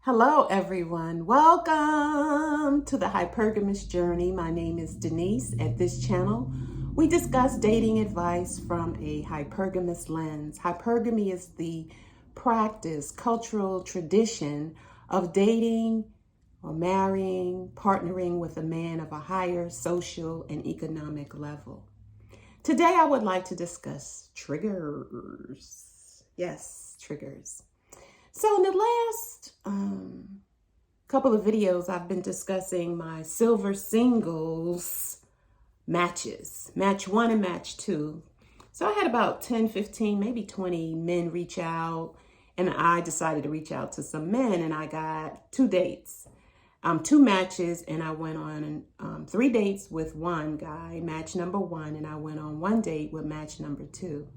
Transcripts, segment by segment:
Hello, everyone. Welcome to the Hypergamous Journey. My name is Denise. At this channel, we discuss dating advice from a hypergamous lens. Hypergamy is the practice, cultural tradition of dating or marrying, partnering with a man of a higher social and economic level. Today, I would like to discuss triggers. Yes, triggers. So in the last couple of videos, I've been discussing my silver singles matches, match 1 and match 2. So I had about 10, 15, maybe 20 men reach out, and I decided to reach out to some men, and I got 2 dates, 2 matches, and I went on 3 dates with one guy, match number 1, and I went on 1 date with match number 2.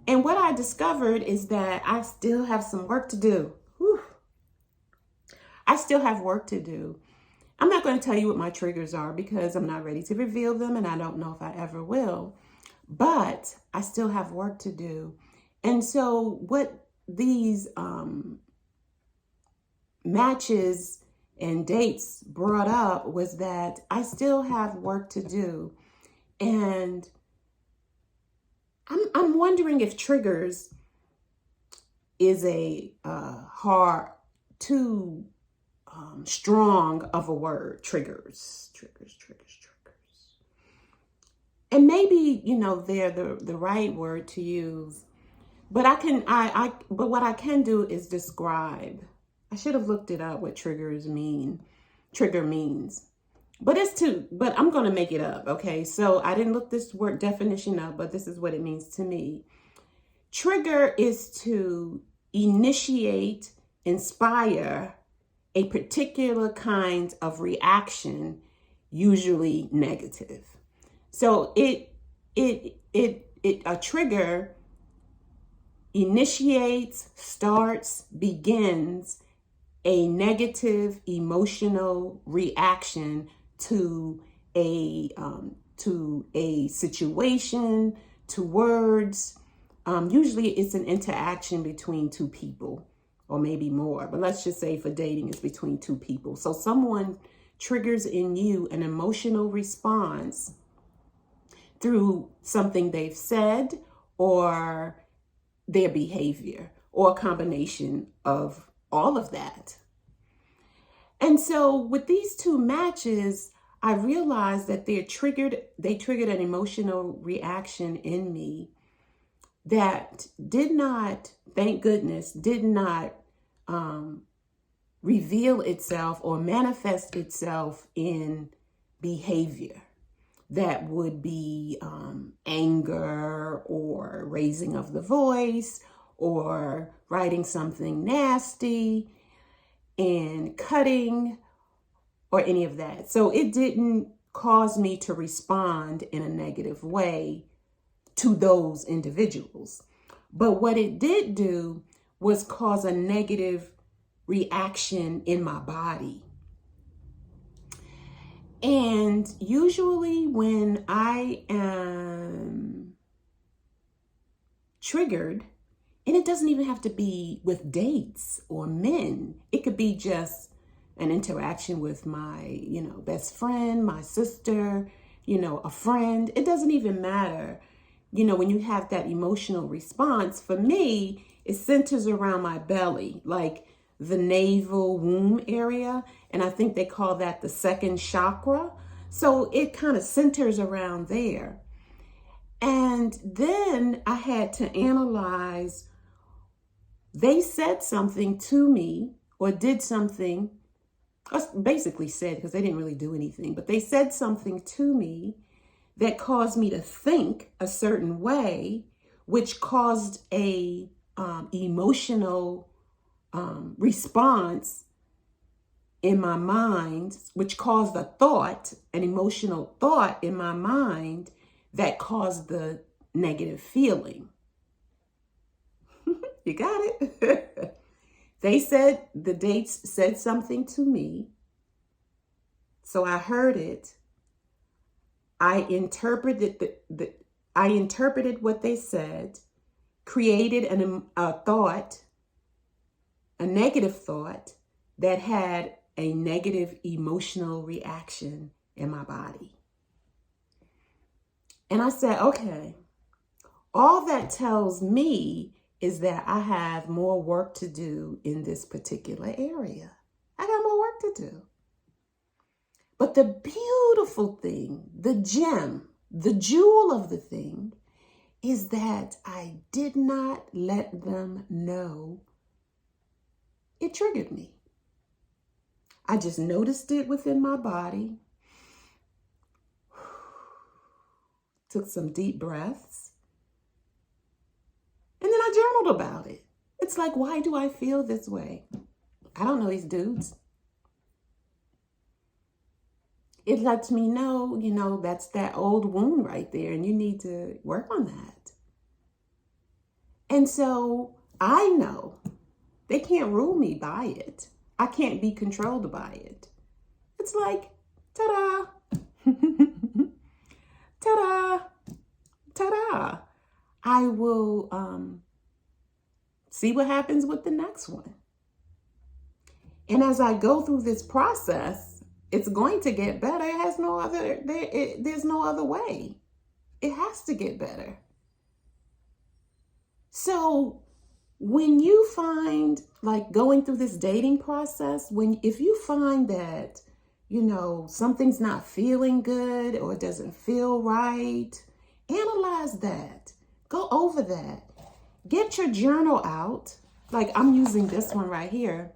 And what I discovered is that I still have some work to do. Whew. I still have work to do. I'm not going to tell you what my triggers are because I'm not ready to reveal them, and I don't know if I ever will. But I still have work to do. And so what these matches and dates brought up was that I still have work to do. And I'm wondering if triggers is a too strong of a word. Triggers. And maybe, they're the right word to use. But but what I can do is describe. I should have looked it up what trigger means. But I'm going to make it up, okay? So I didn't look this word definition up, but this is what it means to me. Trigger is to initiate, inspire a particular kind of reaction, usually negative. So a trigger initiates, starts, begins a negative emotional reaction to a situation, to words. Usually it's an interaction between 2 people or maybe more, but let's just say for dating it's between 2 people. So someone triggers in you an emotional response through something they've said or their behavior or a combination of all of that. And so with these 2 matches, I realized that they triggered an emotional reaction in me that did not, thank goodness, did not reveal itself or manifest itself in behavior that would be anger or raising of the voice or writing something nasty and cutting or any of that. So it didn't cause me to respond in a negative way to those individuals. But what it did do was cause a negative reaction in my body. And usually when I am triggered, and it doesn't even have to be with dates or men. It could be just an interaction with my, best friend, my sister, a friend. It doesn't even matter. When you have that emotional response, for me, it centers around my belly, like the navel womb area. And I think they call that the 2nd chakra. So it kind of centers around there. And then I had to analyze, they said something to me or did something, or basically said, because they didn't really do anything, but they said something to me that caused me to think a certain way, which caused a emotional response in my mind, which caused an emotional thought in my mind that caused the negative feeling. You got it? The dates said something to me. So I heard it. I interpreted what they said, created a thought, a negative thought, that had a negative emotional reaction in my body. And I said, okay, all that tells me is that I have more work to do in this particular area. I got more work to do. But the beautiful thing, the gem, the jewel of the thing is that I did not let them know it triggered me. I just noticed it within my body, took some deep breaths, and then I journaled about it. It's like, why do I feel this way? I don't know these dudes. It lets me know, that's that old wound right there, and you need to work on that. And so I know they can't rule me by it. I can't be controlled by it. It's like, ta-da, ta-da, ta-da. I will see what happens with the next one. And as I go through this process, it's going to get better. It has no other, there's no other way. It has to get better. So when you find, like, going through this dating process, if you find that, something's not feeling good or it doesn't feel right, analyze that. Go over that. Get your journal out. Like, I'm using this one right here.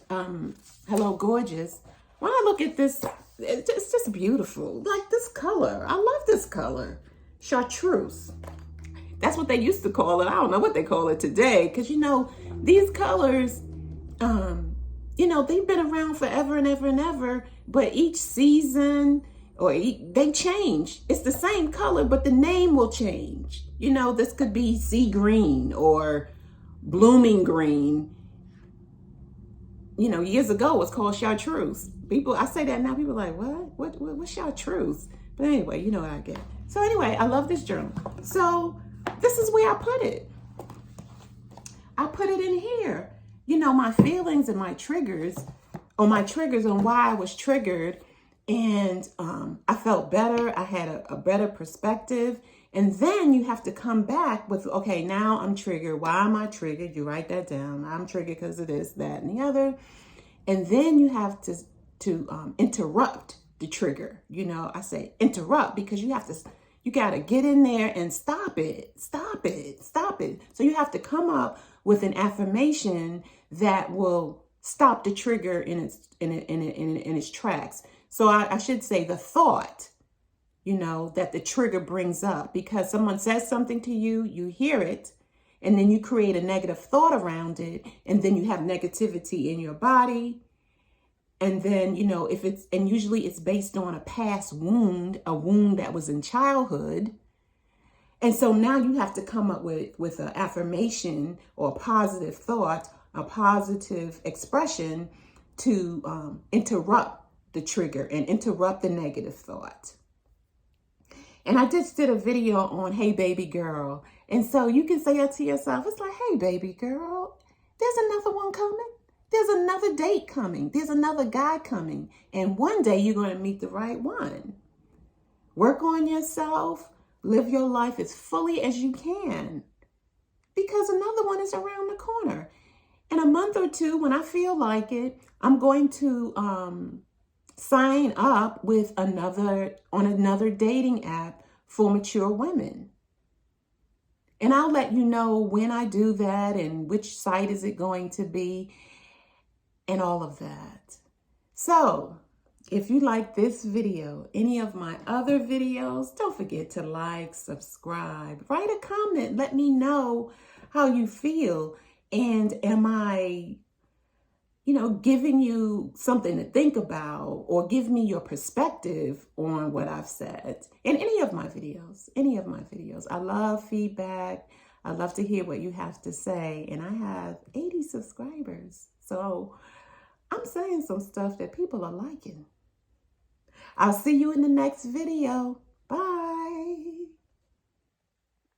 Hello, Gorgeous. When I look at this, it's just beautiful. Like, this color. I love this color. Chartreuse. That's what they used to call it. I don't know what they call it today. Because, these colors, they've been around forever and ever and ever. But each season, they change. It's the same color, but the name will change. This could be sea green or blooming green. Years ago, it was called chartreuse. I say that now, people are like, what's chartreuse? But anyway, you know what I get. So anyway, I love this journal. So this is where I put it. I put it in here. My feelings and my triggers on why I was triggered. And I felt better. I had a better perspective. And then you have to come back with, okay, now I'm triggered. Why am I triggered? You write that down. I'm triggered because of this, that, and the other. And then you have to interrupt the trigger. I say interrupt because you got to get in there and stop it. So you have to come up with an affirmation that will stop the trigger in its tracks. So I should say the thought, that the trigger brings up, because someone says something to you, you hear it, and then you create a negative thought around it, and then you have negativity in your body. And then, usually it's based on a past wound, a wound that was in childhood. And so now you have to come up with an affirmation or a positive thought, a positive expression to interrupt the trigger and interrupt the negative thought. And I just did a video on Hey Baby Girl. And so you can say it to yourself. It's like, hey baby girl, there's another one coming. There's another date coming. There's another guy coming. And one day you're going to meet the right one. Work on yourself. Live your life as fully as you can. Because another one is around the corner. In a month or two, when I feel like it, I'm going to sign up with another dating app for mature women. And I'll let you know when I do that and which site is it going to be and all of that. So if you like this video, any of my other videos, don't forget to like, subscribe, write a comment. Let me know how you feel. And am I, giving you something to think about, or give me your perspective on what I've said in any of my videos. I love feedback. I love to hear what you have to say. And I have 80 subscribers. So I'm saying some stuff that people are liking. I'll see you in the next video. Bye.